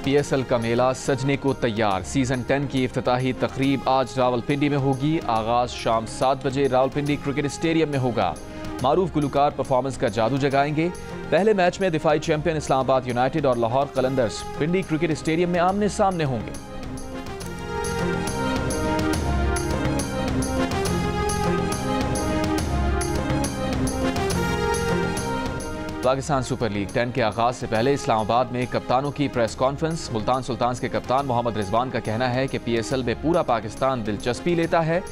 PSL का मेला सजने को तैयार। सीजन 10 की इफ्तिताही तकरीब आज रावलपिंडी में होगी। आगाज शाम 7 बजे रावलपिंडी क्रिकेट स्टेडियम में होगा। मारूफ गुलकार परफॉर्मेंस का जादू जगाएंगे। पहले मैच में दिफाई चैंपियन इस्लामाबाद यूनाइटेड और लाहौर कलंदर्स पिंडी क्रिकेट स्टेडियम में आमने सामने होंगे। पाकिस्तान सुपर लीग 10 के आगाज से पहले इस्लामाबाद में कप्तानों की प्रेस कॉन्फ्रेंस। मुल्तान सुल्तान्स के कप्तान मोहम्मद रिजवान का कहना है कि PSL में पूरा पाकिस्तान दिलचस्पी लेता है।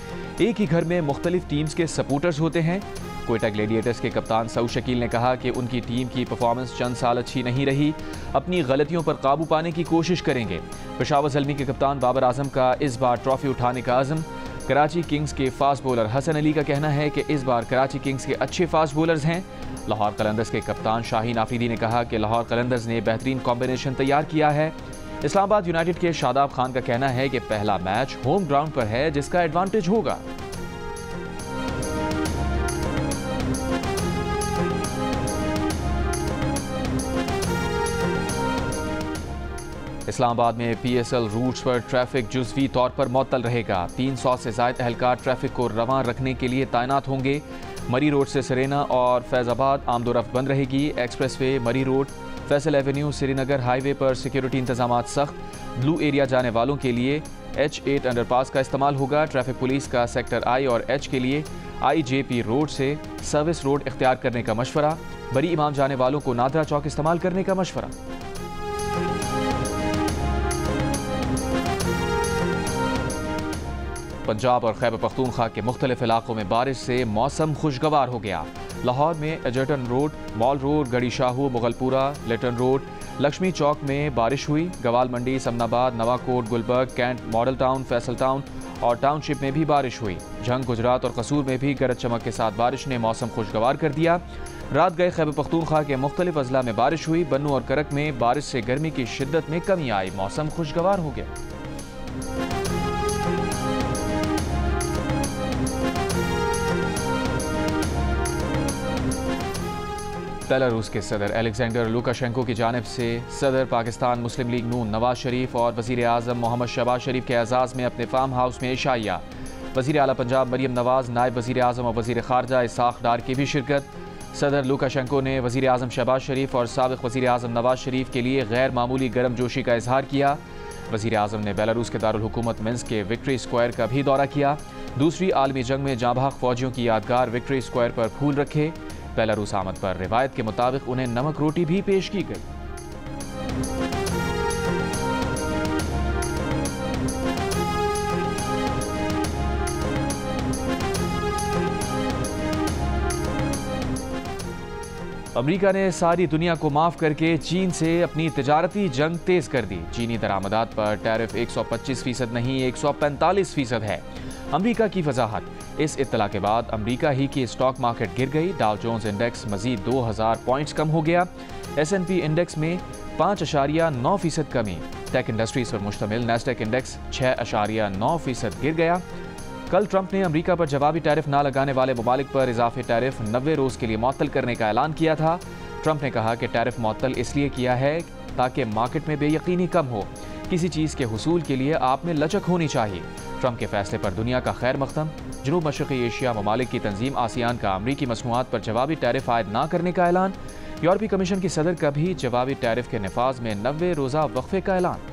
एक ही घर में मुख्तलिफ टीम्स के सपोर्टर्स होते हैं। कोयटा ग्लेडिएटर्स के कप्तान सऊद शकील ने कहा कि उनकी टीम की परफॉर्मेंस चंद साल अच्छी नहीं रही, अपनी गलतियों पर काबू पाने की कोशिश करेंगे। पेशावर ज़ल्मी के कप्तान बाबर आजम का इस बार ट्रॉफी उठाने का अज़म। कराची किंग्स के फास्ट बॉलर हसन अली का कहना है कि इस बार कराची किंग्स के अच्छे फास्ट बॉलर्स हैं। लाहौर कलंदर्स के कप्तान शाहीन आफरीदी ने कहा कि लाहौर कलंदर्स ने बेहतरीन कॉम्बिनेशन तैयार किया है। इस्लामाबाद यूनाइटेड के शादाब खान का कहना है कि पहला मैच होम ग्राउंड पर है, जिसका एडवांटेज होगा। इस्लामाबाद में PSL रूट्स पर ट्रैफिक जुज़वी तौर पर मुअत्तल रहेगा। 300 से ज़ायद एहलकार ट्रैफिक को रवां रखने के लिए तैनात होंगे। मरी रोड से सरेना और फैज़ाबाद आमदोरफ्त बंद रहेगी। एक्सप्रेस वे, मरी road, Faisal Avenue, Srinagar highway पर सिक्योरिटी इंतजामात सख्त। ब्लू एरिया जाने वालों के लिए H8 अंडरपास का इस्तेमाल होगा। ट्रैफिक पुलिस का सेक्टर I और H के लिए IJP रोड से सर्विस रोड इख्तियार करने का मशवरा। बरी इमाम जाने वालों को नादरा चौक इस्तेमाल करने का मशवरा। पंजाब और खैबर पख्तूनख्वा के मुख्तलिफ इलाकों में बारिश से मौसम खुशगवार हो गया। लाहौर में Egerton road, mall road, Garhi Shahu, Mughalpura, Lytton road, Lakshmi Chowk में बारिश हुई। Gawal Mandi, Samanabad, Nawakot, Gulberg, Cantt, model town, Faisal town और टाउनशिप में भी बारिश हुई। झंग, गुजरात और कसूर में भी गरज चमक के साथ बारिश ने मौसम खुशगवार कर दिया। रात गए खैबर पख्तूनख्वा के मुख्तलिफ अजला में बारिश हुई। बन्नू और करक में बारिश से गर्मी की शिद्दत में कमी आई। मौसम खुशगवार हो गया। बेलारूस के सदर अलेक्जेंडर लुकाशेंको की जानिब से सदर पाकिस्तान मुस्लिम लीग नून नवाज शरीफ और वज़ीर आज़म मोहम्मद शहबाज शरीफ के एजाज़ में अपने फार्म हाउस में इशाइया। वज़ीर आला पंजाब मरियम नवाज, नायब वज़ीर आज़म और वज़ीर ख़ारजा इसाक़ डार की भी शिरकत। सदर लुकाशेंको ने वज़ीर आज़म शहबाज शरीफ और साबिक़ वज़ीर आज़म नवाज शरीफ के लिए गैर मामूली गर्म जोशी का इजहार किया। वज़ीर आज़म ने बेलारूस के दारुल हुकूमत मिन्स्क के विक्ट्री स्क्वायर का भी दौरा किया। दूसरी आलमी जंग में जाँबाज़ फ़ौजियों की यादगार विक्ट्री स्क्वायर पर फूल रखे। बेलारूस आमद पर रिवायत के मुताबिक उन्हें नमक रोटी भी पेश की गई। अमेरिका ने सारी दुनिया को माफ करके चीन से अपनी तिजारती जंग तेज कर दी। चीनी दरामदात पर टैरिफ 125% नहीं 145% है। अमेरिका की वजाहत। इस इत्तला के बाद अमेरिका ही की स्टॉक मार्केट गिर गई। डाउ जोन्स इंडेक्स मजीद 2000 पॉइंट्स कम हो गया। S&P इंडेक्स में 5.9% कमी। टेक इंडस्ट्रीज पर मुश्तमिल नैस्डैक इंडेक्स 6.9% गिर गया। कल ट्रंप ने अमेरिका पर जवाबी टैरिफ ना लगाने वाले ममालिक पर इजाफी टैरिफ 90 रोज के लिए मुअत्तल करने का ऐलान किया था। ट्रंप ने कहा कि टैरिफ मुअत्तल इसलिए किया है ताकि मार्केट में बेयकीनी कम हो। किसी चीज़ के हुसूल के लिए आप में लचक होनी चाहिए। ट्रंप के फैसले पर दुनिया का खैर मकदम। जनूब मशरक़ी एशिया ममालिक की तंजीम आसियान का अमरीकी मसनूआत पर जवाबी टैरिफ आयद ना करने का ऐलान। यूरोपीय कमीशन की सदर का भी जवाबी टैरिफ के नफाज में 90 रोज़ा वक्फे का ऐलान।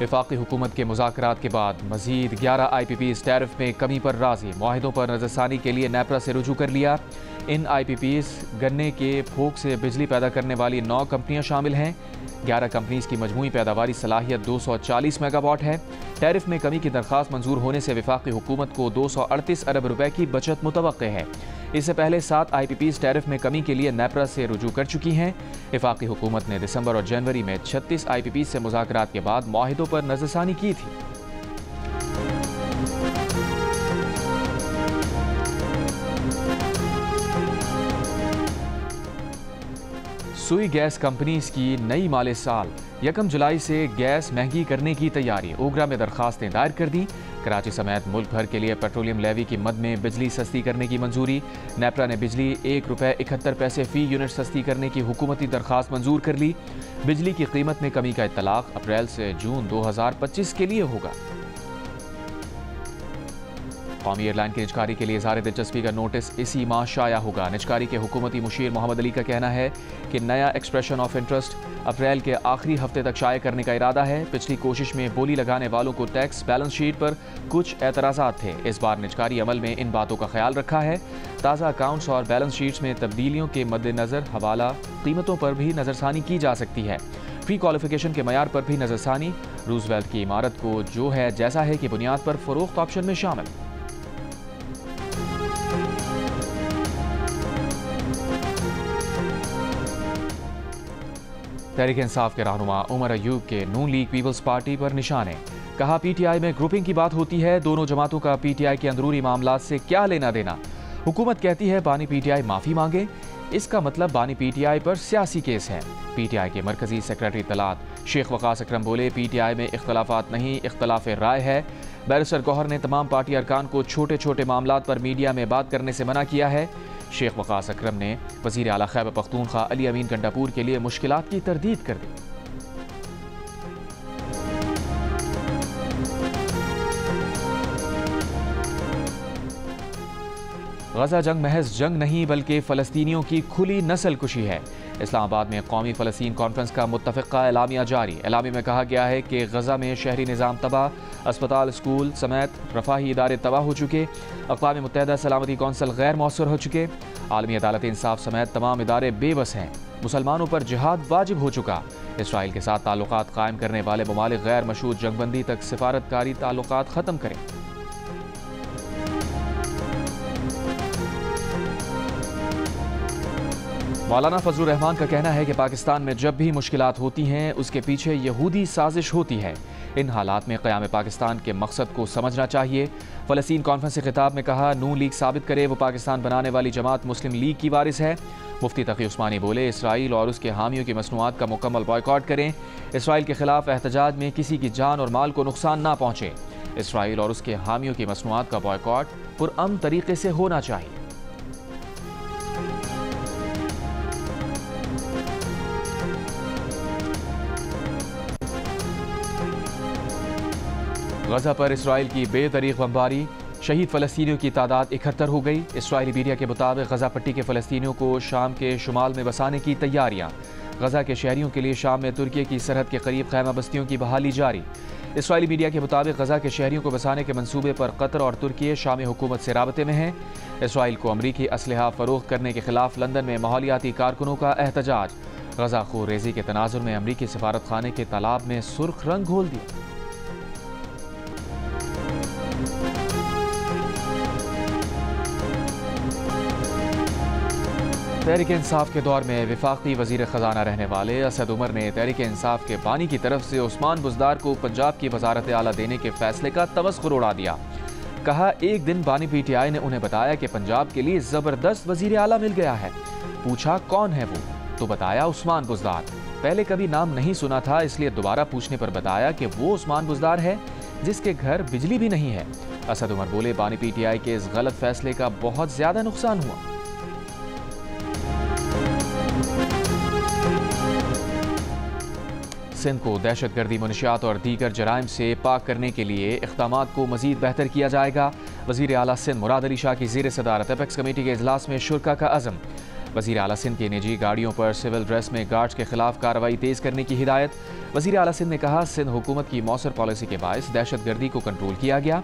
वफाकी हुकूमत के मुज़ाकरात के बाद मजीद 11 IPPs टैरिफ में कमी पर राजी। मुआहिदों पर नजरसानी के लिए नेपरा से रुजू कर लिया। इन IPPs गन्ने के फोक से बिजली पैदा करने वाली 9 कंपनियां शामिल हैं। 11 कंपनीज की मजमूई पैदावारी सलाहियत 240 मेगावाट है। टैरिफ में कमी की दरख्वास्त मंजूर होने से वफाकी हुकूमत को 238 अरब रुपए की बचत मुतवक्के है। इससे पहले 7 IPPs टैरिफ में कमी के लिए नेपरा से रुजू कर चुकी हैं। वफाकी हुकूमत ने दिसंबर और जनवरी में 36 IPPs से मुज़ाकरात के बाद मुआहिदों पर नजरसानी की थी। सुई गैस कंपनीज की नई माली साल 1 जुलाई से गैस महंगी करने की तैयारी। ओगरा में दरखास्तें दायर कर दी। कराची समेत मुल्क भर के लिए पेट्रोलियम लेवी की मद में बिजली सस्ती करने की मंजूरी। नेपरा ने बिजली ₹1.71 फी यूनिट सस्ती करने की हुकूमती दरखास्त मंजूर कर ली। बिजली की कीमत में कमी का इत्तलाक अप्रैल से जून 2025 के लिए होगा। कौमी एयरलाइन की निजकारी के लिए इज़हार दिलचस्पी का नोटिस इसी माह शाया होगा। निजकारी के हुकूमती मुशीर मोहम्मद अली का कहना है कि नया एक्सप्रेशन ऑफ इंटरेस्ट अप्रैल के आखिरी हफ्ते तक शाया करने का इरादा है। पिछली कोशिश में बोली लगाने वालों को टैक्स बैलेंस शीट पर कुछ एतराज़ात थे। इस बार निजकारी अमल में इन बातों का ख्याल रखा है। ताज़ा अकाउंट्स और बैलेंस शीट्स में तब्दीलियों के मद्देनज़र हवाला कीमतों पर भी नज़रसानी की जा सकती है। प्री क्वालिफिकेशन के मयार पर भी नज़रसानी। रूजवेल्ट की इमारत को जो है जैसा है की बुनियाद पर फरोख्त ऑप्शन में शामिल। तहरीक इंसाफ के रहनुमा उमर अयूब के नून लीग पीपल्स पार्टी पर निशाने। कहा पीटीआई में ग्रुपिंग की बात होती है, दोनों जमातों का पीटीआई के अंदरूनी मामलात से क्या लेना देना। हुकूमत कहती है बानी पीटीआई माफी मांगे, इसका मतलब बानी पीटीआई पर सियासी केस है। पीटीआई के मरकजी सेक्रेटरी तलात शेख वकास अकरम बोले पीटीआई में इख्तलाफात नहीं, इख्तलाफ राय है। बैरिस्टर गौहर ने तमाम पार्टी अरकान को छोटे छोटे मामलात पर मीडिया में बात करने से मना किया है। शेख वकास अकरम ने वज़ीर आला खैबर पख्तूनख्वा अली अमीन गंडापुर के लिए मुश्किलात की तरदीद कर दी। गजा जंग महज जंग नहीं बल्कि फ़लस्तीनियों की खुली नस्ल कुशी है। इस्लामाबाद में कौमी फ़लस्तीन कॉन्फ्रेंस का मुत्तफ़िक़ा एलामिया जारी। एलामी में कहा गया है कि गजा में शहरी निज़ाम तबाह, अस्पताल, स्कूल समेत रफ़ाही इदारे तबाह हो चुके, अक़वाम मुत्तहिदा सलामती कौंसल गैर मौसर हो चुके, आलमी अदालत इंसाफ समेत तमाम इदारे बेबस हैं, मुसलमानों पर जिहाद वाजिब हो चुका। इसराइल के साथ ताल्लुकात कायम करने वाले ममालिक गैर मशरूत जंगबंदी तक सिफारतकारी ताल्लुकात ख़त्म करें। मौलाना फजलुर रहमान का कहना है कि पाकिस्तान में जब भी मुश्किलात होती हैं उसके पीछे यहूदी साजिश होती है। इन हालात में क़याम पाकिस्तान के मकसद को समझना चाहिए। फ़लस्तीन कॉन्फ्रेंस के खिताब में कहा नून लीग साबित करे वो पाकिस्तान बनाने वाली जमात मुस्लिम लीग की वारिस है। मुफ्ती तकी उस्मानी बोले इसराइल और उसके हामियों की मसनूआत का मुकम्मल बॉयकॉट करें। इसराइल के खिलाफ एहतजाज में किसी की जान और माल को नुकसान ना पहुँचे। इसराइल और उसके हामियों की मसनूआत का बॉयकॉट पुरअमन तरीके से होना चाहिए। गजा पर इसराइल की बेतरीक़ बमबारी, शहीद फ़लस्तीनियों की तादाद 71 हो गई। इसराइली मीडिया के मुताबिक गजा पट्टी के फ़लस्तीनियों को शाम के शुमाल में बसाने की तैयारियाँ। गजा के शहरियों के लिए शाम में तुर्की की सरहद के करीब खैमा बस्तियों की बहाली जारी। इसराइली मीडिया के मुताबिक गजा के शहरियों को बसाने के मंसूबे पर कतर और तुर्की शामी हुकूमत से राबते में हैं। इसराइल को अमरीकी असलहा फ़रोख्त करने के खिलाफ लंदन में माहौलियाती कारकुनों का एहतजाज। गजा खूर रेजी के तनाजुर में अमरीकी सफारत खाने के तालाब में सुर्ख रंग घोल दिया। तहरीक इंसाफ के दौर में वफाकी वज़ीर ख़जाना रहने वाले असद उमर ने तहरीक इंसाफ के बानी की तरफ से उस्मान बुज़दार को पंजाब की वज़ारत आला देने के फैसले का तमस्खुर उड़ा दिया। कहा एक दिन बानी पीटीआई ने उन्हें बताया कि पंजाब के लिए ज़बरदस्त वज़ीर आला मिल गया है। पूछा कौन है वो, तो बताया उस्मान बुज़दार। पहले कभी नाम नहीं सुना था, इसलिए दोबारा पूछने पर बताया कि वो उस्मान बुज़दार है जिसके घर बिजली भी नहीं है। असद उमर बोले बानी पीटीआई के इस गलत फैसले का बहुत ज़्यादा नुकसान हुआ। सिंध को दहशतगर्दी, मुनशियात और दीगर जराइम से पाक करने के लिए इक़दामात को मज़ीद बेहतर किया जाएगा। वज़ीर आला सिंध मुराद अली शाह की ज़ेर सदारत एपेक्स कमेटी के इजलास में शुरका का अज़म। वज़ीर आला सिंध की निजी गाड़ियों पर सिविल ड्रेस में गार्ड्स के खिलाफ कार्रवाई तेज़ करने की हिदायत। वज़ीर आला सिंध ने कहा सिंध हुकूमत की मौसर पॉलिसी के बायस दहशतगर्दी को कंट्रोल किया गया।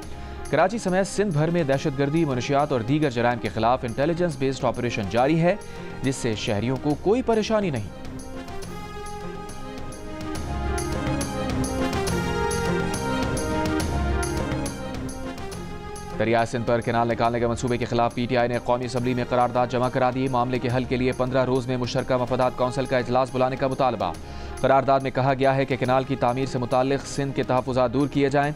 कराची समेत सिंध भर में दहशतगर्दी, मुनशियात और दीगर जराइम के खिलाफ इंटेलिजेंस बेस्ड ऑपरेशन जारी है, जिससे शहरियों को कोई परेशानी नहीं। दरियाए सिंध पर कैनाल निकालने के मंसूबे के खिलाफ पीटीआई ने कौमी असम्बली में करारदाद जमा करा दी। मामले के हल के लिए 15 रोज में मुश्तरका मफादात कौंसिल का इजलास बुलाने का मुतालबा। करारदाद में कहा गया है कि कैनाल की तामीर से मुताल्लिक सिंध के तहफ़्फ़ुज़ात दूर किए जाएं।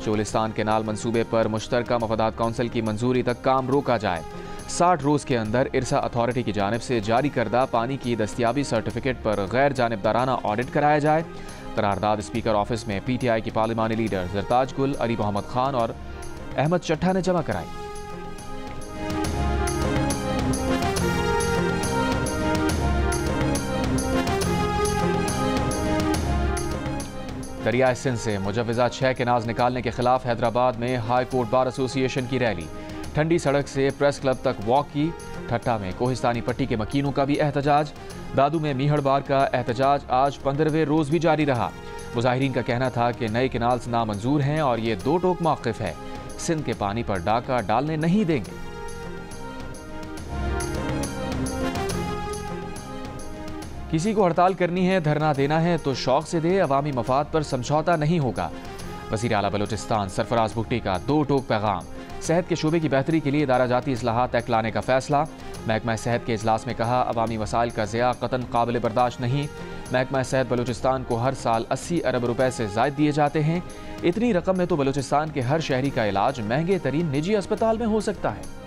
चोलिस्तान कैनाल मंसूबे पर मुश्तरका मफादात कौंसिल की मंजूरी तक काम रोका जाए। 60 रोज के अंदर इरसा अथॉरिटी की जानिब से जारी करदा पानी की दस्तियाबी सर्टिफिकेट पर गैर जानिबदाराना ऑडिट कराया जाए। करारदाद स्पीकर ऑफिस में PTI की पार्लिमानी लीडर जरताज गुल, अली मोहम्मद खान और अहमद चट्टा ने जमा कराई। दरियाए सिंध से मुजव्वजा 6 केनाज निकालने के खिलाफ हैदराबाद में हाई कोर्ट बार एसोसिएशन की रैली। ठंडी सड़क से प्रेस क्लब तक वॉक की। ठट्टा में कोहिस्तानी पट्टी के मकीनों का भी एहतजाज। दादू में मीहड़ बार का एहतजाज आज 15वें रोज भी जारी रहा। मुजाहिरीन का कहना था कि नए केनाल्स नामंजूर हैं और ये दो टोक मौक़िफ़ है, सिंध के पानी पर डाका डालने नहीं देंगे। किसी को हड़ताल करनी है, धरना देना है तो शौक से दे, अवामी मफाद पर समझौता नहीं होगा। वज़ीर आला बलूचिस्तान सरफराज भुट्टी का दो टोक पैगाम। सेहत के शोबे की बेहतरी के लिए इदारा जाती इस्लाहात एक्ट लाने का फैसला। महकमा सेहत के इजलास में कहा, अवामी वसाइल का ज़िया कतन काबिल बर्दाश्त नहीं। महकमा सेहत बलूचिस्तान को हर साल 80 अरब रुपए से ज़ायद दिए जाते हैं। इतनी रकम में तो बलूचिस्तान के हर शहरी का इलाज महंगे तरीन निजी अस्पताल में हो सकता है।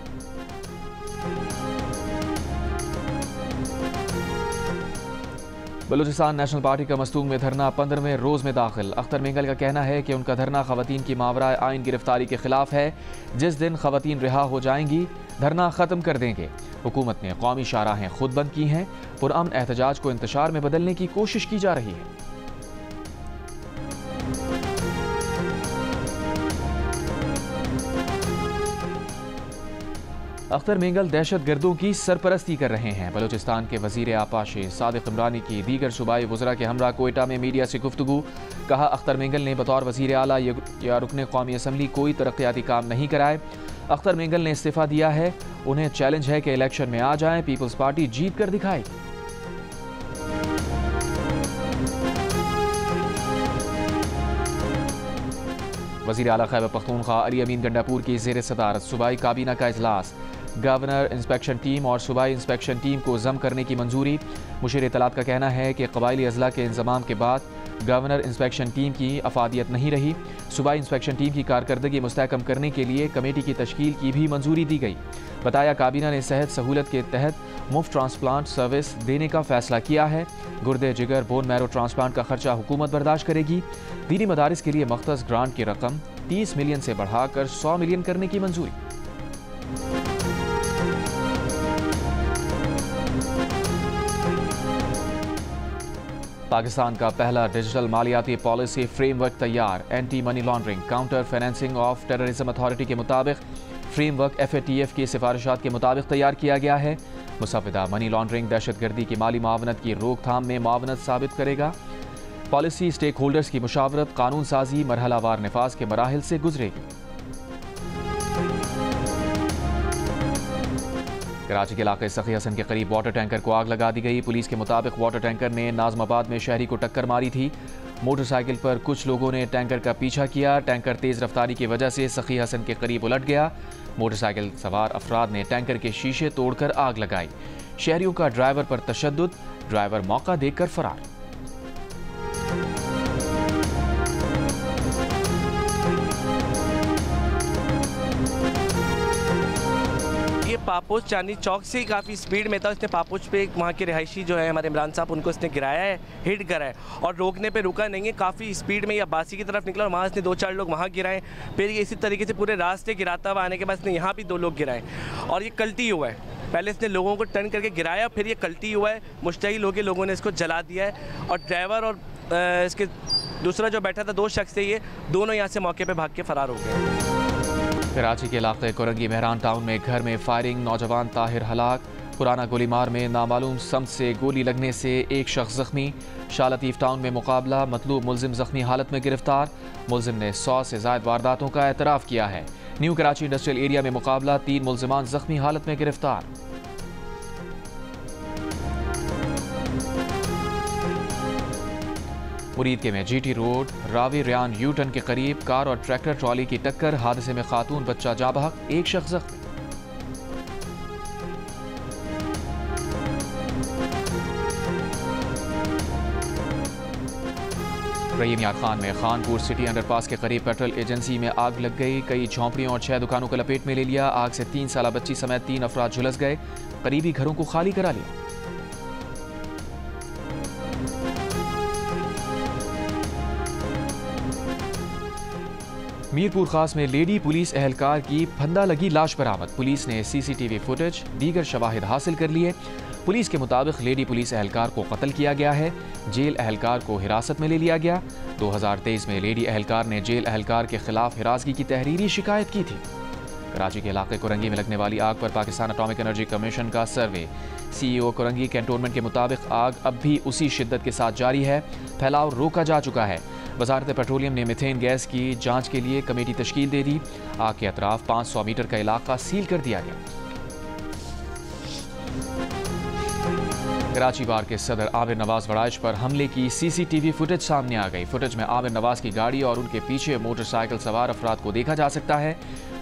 बलूचिस्तान नेशनल पार्टी का मस्तूंग में धरना 15वें रोज में दाखिल। अख्तर मेंगल का कहना है कि उनका धरना खवातीन की मावरा आइन गिरफ्तारी के खिलाफ है। जिस दिन खवातीन रिहा हो जाएंगी, धरना ख़त्म कर देंगे। हुकूमत ने कौमी शाहराहें खुद बंद की हैं। पुरअमन एहतजाज को इंतशार में बदलने की कोशिश की जा रही है। अख्तर मेंगल दहशत गर्दों की सरपरस्ती कर रहे हैं। बलूचिस्तान के वजीर आपाशे सादिक इमरानी की दीगर सूबाई वज़रा के हमरा कोयटा में मीडिया से गुफ्तगू। कहा, अख्तर मेंगल ने बतौर वजीर आला या रुकने कौमी असम्बली कोई तरक्याती काम नहीं कराए। अख्तर मेंगल ने इस्तीफ़ा दिया है। उन्हें चैलेंज है कि इलेक्शन में आ जाएं, पीपल्स पार्टी जीत कर दिखाए। वज़ीर आला खैबर पख्तूनख्वा अली अमीन गंडापुर की ज़ेर सदारत सूबाई काबीना का इजलास। गवर्नर इंस्पेक्शन टीम और सूबाई इंस्पेक्शन टीम को ज़म करने की मंजूरी। मुशीर इत्तलात का कहना है कि कबायली अजला के इंतजाम के बाद गवर्नर इंस्पेक्शन टीम की अफादियत नहीं रही। सूबाई इंस्पेक्शन टीम की कारकर्दगी मुस्तहकम करने के लिए कमेटी की तश्कील की भी मंजूरी दी गई। बताया, काबीना ने सेहत सहूलत के तहत मुफ्त ट्रांसप्लांट सर्विस देने का फैसला किया है। गुर्दे जिगर बोन मैरो ट्रांसप्लांट का खर्चा हुकूमत बर्दाश्त करेगी। दीनी मदारिस के लिए मख्तस ग्रांट की रकम 30 मिलियन से बढ़ाकर 100 मिलियन करने की मंजूरी। पाकिस्तान का पहला डिजिटल मालियाती पॉलिसी फ्रेमवर्क तैयार। Anti money laundering counter financing of terrorism authority के मुताबिक फ्रेमवर्क FATF की सिफारिशात के मुताबिक तैयार किया गया है। मुसव्वदा मनी लॉन्ड्रिंग दहशतगर्दी की माली मावनत की रोकथाम में मावनत साबित करेगा। पॉलिसी स्टेक होल्डर्स की मुशावरत, कानून साजी, मरहलावार निफाज के मराहिल से गुजरेगी। कराची के इलाके सखी हसन के करीब वाटर टैंकर को आग लगा दी गई। पुलिस के मुताबिक वाटर टैंकर ने नाजमाबाद में शहरी को टक्कर मारी थी। मोटरसाइकिल पर कुछ लोगों ने टैंकर का पीछा किया। टैंकर तेज रफ्तारी की वजह से सखी हसन के करीब उलट गया। मोटरसाइकिल सवार अफराद ने टैंकर के शीशे तोड़कर आग लगाई। शहरियों का ड्राइवर पर तशद्दुद, ड्राइवर मौका देकर फरार। पापोच चांदनी चौक से काफ़ी स्पीड में था। उसने पापोच पे वहाँ के रिहायशी जो है हमारे इमरान साहब, उनको उसने गिराया है, हिट करा है और रोकने पे रुका नहीं है। काफ़ी स्पीड में ये अब्बासी की तरफ निकला और वहाँ से 2-4 लोग वहाँ गिराए। फिर ये इसी तरीके से पूरे रास्ते गिराता हुआ आने के बाद इसने यहाँ भी 2 लोग गिराए और ये कल्टी हुआ है। पहले इसने लोगों को टर्न करके गिराया, फिर ये कल्टी हुआ है। मुश्तहिल होकर लोगों ने इसको जला दिया है और ड्राइवर और इसके दूसरा जो बैठा था 2 शख्स थे, ये दोनों यहाँ से मौके पर भाग के फरार हो गए। कराची के इलाके कुरंगी मेहरान टाउन में घर में फायरिंग, नौजवान ताहिर हलाक। पुराना गोलीमार में नामालूम समत से गोली लगने से एक शख्स जख्मी। शाह लतीफ़ टाउन में मुकाबला, मतलूब मुलजिम जख्मी हालत में गिरफ्तार। मुलजिम ने 100 से ज़ायद वारदातों का एतराफ़ किया है। न्यू कराची इंडस्ट्रियल एरिया में मुकाबला, 3 मुलजिमान जख्मी हालत में गिरफ्तार। मुरीद के में GT रोड रावी रियान यूटर्न के करीब कार और ट्रैक्टर ट्रॉली की टक्कर, हादसे में खातून बच्चा जा बहक, एक शख्स जख्मी। रहीम यार खान में खानपुर सिटी अंडरपास के करीब पेट्रोल एजेंसी में आग लग गई। कई झोंपड़ियों और 6 दुकानों को लपेट में ले लिया। आग से 3 साला बच्ची समेत 3 अफराद झुलस गए। करीबी घरों को खाली करा लिया। मीरपुर खास में लेडी पुलिस एहलकार की फंदा लगी लाश बरामद। पुलिस ने सीसीटीवी फुटेज दीगर शवाहिद हासिल कर लिए। पुलिस के मुताबिक लेडी पुलिस एहलकार को कत्ल किया गया है। जेल एहलकार को हिरासत में ले लिया गया। 2023 में लेडी एहलकार ने जेल एहलकार के खिलाफ हिरासगी की तहरीरी शिकायत की थी। कराची के इलाके कुरंगी में लगने वाली आग पर पाकिस्तान एटॉमिक एनर्जी कमीशन का सर्वे। सीईओ कुरंगी कैंटोनमेंट के मुताबिक आग अब भी उसी शिद्दत के साथ जारी है। फैलाव रोका जा चुका है। वजारत पेट्रोलियम ने मीथेन गैस की जांच के लिए कमेटी तश्कील दे दी। आग के अतराफ 500 मीटर का इलाका सील कर दिया गया। कराची बार के सदर आमिर नवाज वड़ाइश पर हमले की सीसीटीवी फुटेज सामने आ गई। फुटेज में आमिर नवाज की गाड़ी और उनके पीछे मोटरसाइकिल सवार अफराद को देखा जा सकता है।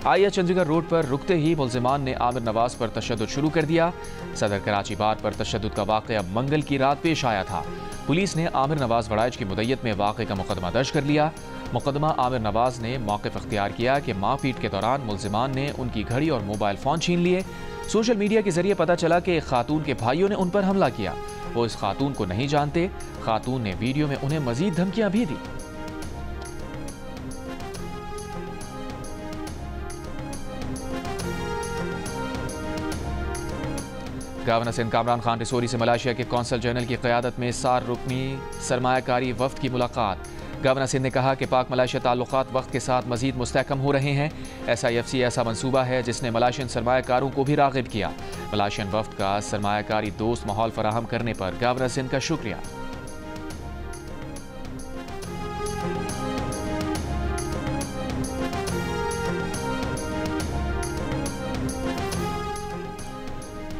आइया चंडीगढ़ रोड पर रुकते ही मुलजिमान ने आमिर नवाज पर तशद्दुद शुरू कर दिया। सदर कराची बार पर तशद्दुद का वाक़या मंगल की रात पेश आया था। पुलिस ने आमिर नवाज वड़ाइश की मुद्दत में वाक़े का मुकदमा दर्ज कर लिया। मुकदमा आमिर नवाज ने मौक़िफ़ इख्तियार किया कि मारपीट के दौरान मुलजिमान ने उनकी घड़ी और मोबाइल फ़ोन छीन लिए। सोशल मीडिया के जरिए पता चला कि एक खातून के भाइयों ने उन पर हमला किया। वो इस खातून को नहीं जानते। खातून ने वीडियो में उन्हें मजीद धमकियां भी दी। गवर्नर सिंध कामरान खान रिसोरी से मलेशिया के कौंसल जनरल की क़यादत में 4 रुकनी सरमायाकारी वफ्द की मुलाकात। गवर्नर सिंध ने कहा कि पाक मलेशिया ताल्लुकात वक्त के साथ मजीद मुस्तहकम हो रहे हैं। SIFC ऐसा मंसूबा है जिसने मलेशियन सरमायाकारों को भी राग़िब किया। मलेशियन वफ्द का सरमायाकारी दोस्त माहौल फराहम करने पर गवर्नर सिंध का शुक्रिया।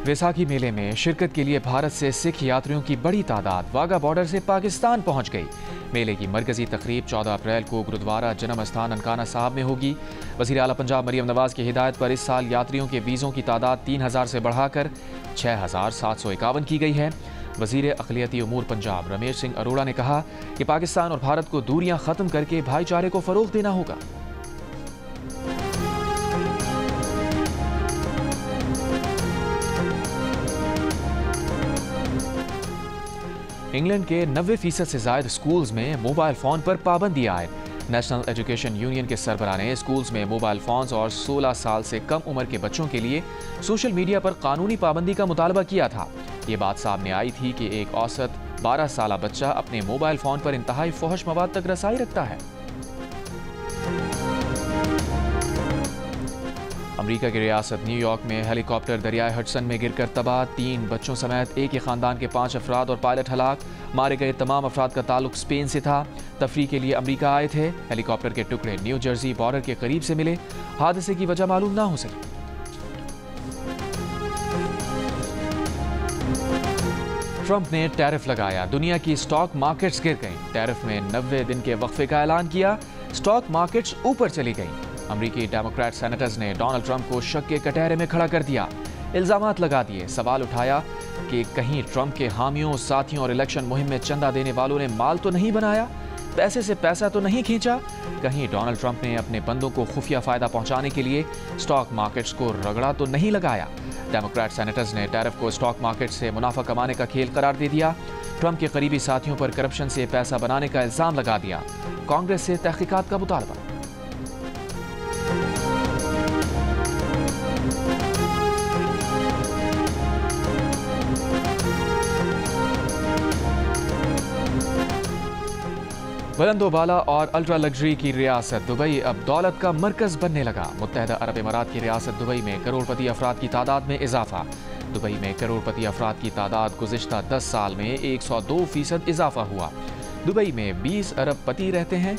वैसाखी मेले में शिरकत के लिए भारत से सिख यात्रियों की बड़ी तादाद वाघा बॉर्डर से पाकिस्तान पहुंच गई। मेले की मरकजी तकरीब 14 अप्रैल को गुरुद्वारा जन्म स्थान ननकाना साहब में होगी। वज़ीर आला पंजाब मरियम नवाज की हिदायत पर इस साल यात्रियों के वीज़ों की तादाद 3000 से बढ़ाकर 6751 की गई है। वज़ीर अक़लियती उमूर पंजाब रमेश सिंह अरोड़ा ने कहा कि पाकिस्तान और भारत को दूरियां ख़त्म करके भाईचारे को फ़रोग़ देना होगा। इंग्लैंड के 90% से ज़ायद स्कूल्स में मोबाइल फ़ोन पर पाबंदी आयद। नेशनल एजुकेशन यूनियन के सरबराह ने स्कूल्स में मोबाइल फ़ोन्स और 16 साल से कम उम्र के बच्चों के लिए सोशल मीडिया पर कानूनी पाबंदी का मुतालबा किया था। ये बात सामने आई थी कि एक औसत 12 साल बच्चा अपने मोबाइल फ़ोन पर इंतहाई फहश मवाद तक रसाई रखता है। अमेरिका की रियासत न्यूयॉर्क में हेलीकॉप्टर दरियाए हडसन में गिरकर तबाह। 3 बच्चों समेत एक ही खानदान के 5 अफराद और पायलट हलाक। मारे गए तमाम अफराद का ताल्लुक स्पेन से था। तफरीह के लिए अमेरिका आए थे। हेलीकॉप्टर के टुकड़े न्यू जर्सी बॉर्डर के करीब से मिले। हादसे की वजह मालूम ना हो सकी। ट्रंप ने टैरिफ लगाया। दुनिया की स्टॉक मार्केट्स गिर गईं। टैरिफ में 90 दिन के वक्फे का ऐलान किया। स्टॉक मार्केट्स ऊपर चली गईं। अमरीकी डेमोक्रेट सेनेटर्स ने डोनाल्ड ट्रंप को शक के कटहरे में खड़ा कर दिया। इल्जामात लगा दिए। सवाल उठाया कि कहीं ट्रंप के हामियों, साथियों और इलेक्शन मुहिम में चंदा देने वालों ने माल तो नहीं बनाया, पैसे से पैसा तो नहीं खींचा। कहीं डोनाल्ड ट्रंप ने अपने बंदों को खुफिया फायदा पहुंचाने के लिए स्टॉक मार्केट्स को रगड़ा तो नहीं लगाया। डेमोक्रेट सेनेटर्स ने टैरिफ को स्टॉक मार्केट से मुनाफा कमाने का खेल करार दे दिया। ट्रंप के करीबी साथियों पर करप्शन से पैसा बनाने का इल्जाम लगा दिया। कांग्रेस से तहकीकात का मुतालबा। बुलंदोबाला और अल्ट्रा लग्जरी की रियासत दुबई अब दौलत का मरकज बनने लगा। मुत्तहदा अरब इमारात की रियासत दुबई में करोड़पति अफराद की तादाद में इजाफा। दुबई में करोड़पति अफराद की तादाद गुज़िश्ता 10 साल में 102% इजाफा हुआ। दुबई में 20 अरब पति रहते हैं।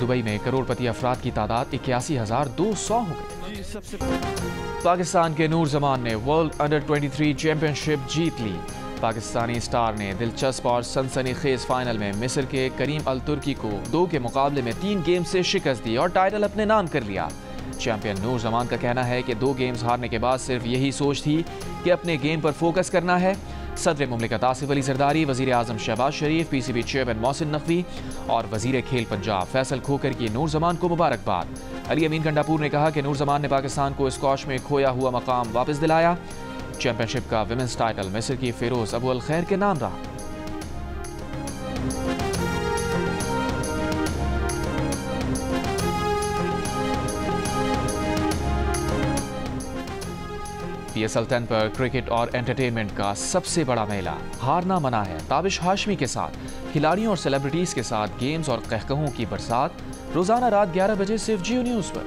दुबई में करोड़पति अफराद की तादाद 81,200 हो गई। पाकिस्तान के नूर जमान ने वर्ल्ड अंडर 23 चैंपियनशिप जीत ली। पाकिस्तानी स्टार ने दिलचस्प और सनसनीखेज फाइनल में मिस्र के करीम अल तुर्की को 2 के मुकाबले में 3 गेम से शिकस्त दी और टाइटल अपने नाम कर लिया। चैंपियन नूर जमान का कहना है कि 2 गेम्स हारने के बाद सिर्फ यही सोच थी कि अपने गेम पर फोकस करना है। सदर मुमलिकत आसिफ अली जरदारी, वज़ीर आज़म शहबाज शरीफ, PCB चेयरमैन मोहसिन नकवी और वज़ीर खेल पंजाब फैसल खोकर की नूर जमान को मुबारकबाद। अली अमीन गंडापुर ने कहा कि नूर जमान ने पाकिस्तान को स्क्वॉश में खोया हुआ मकाम वापस दिलाया। चैंपियनशिप का विमेंस टाइटल मिस्र की फिरोज अबू अल खैर के नाम रहा। TSL 10 पर क्रिकेट और एंटरटेनमेंट का सबसे बड़ा मेला हारना मना है। ताबिश हाशमी के साथ खिलाड़ियों और सेलिब्रिटीज के साथ गेम्स और कहकहों की बरसात रोजाना रात 11 बजे सिर्फ जियो न्यूज पर।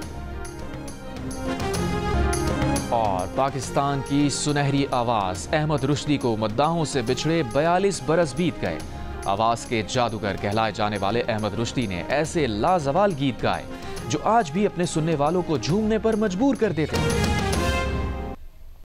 और पाकिस्तान की सुनहरी आवाज अहमद रुश्दी को मद्दाहों से बिछड़े 42 बरस बीत गए। आवाज के जादूगर कहलाए जाने वाले अहमद रुश्दी ने ऐसे लाजवाल गीत गाए जो आज भी अपने सुनने वालों को झूमने पर मजबूर कर देते हैं।